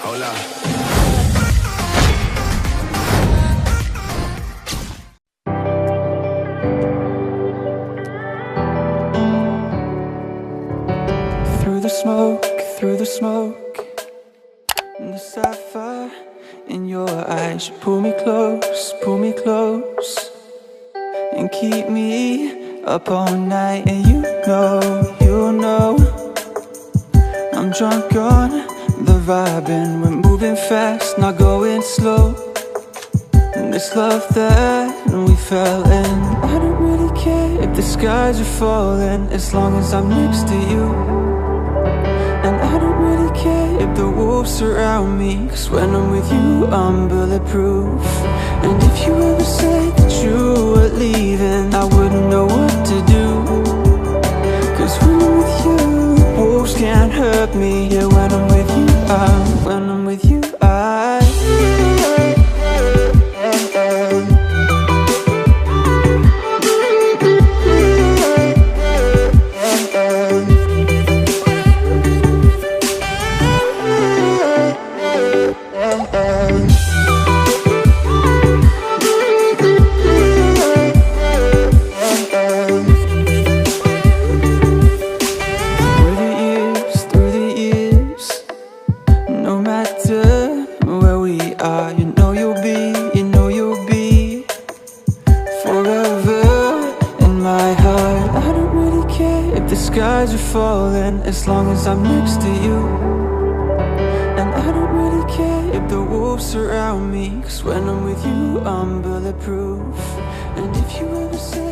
Hola. Through the smoke, and the sapphire in your eyes. You pull me close, and keep me up all night. And you know, I'm drunk on the vibe, and we're moving fast, not going slow. And this love that we fell in, I don't really care if the skies are falling, as long as I'm next to you. And I don't really care if the wolves surround me, 'cause when I'm with you, I'm bulletproof. And if you ever said that you were leaving, I wouldn't know what to do. 'Cause when I'm with you, wolves can't hurt me. Yeah, when I'm with you, when I'm with you, skies are falling, as long as I'm next to you. And I don't really care if the wolves surround me, 'cause when I'm with you, I'm bulletproof. And if you ever say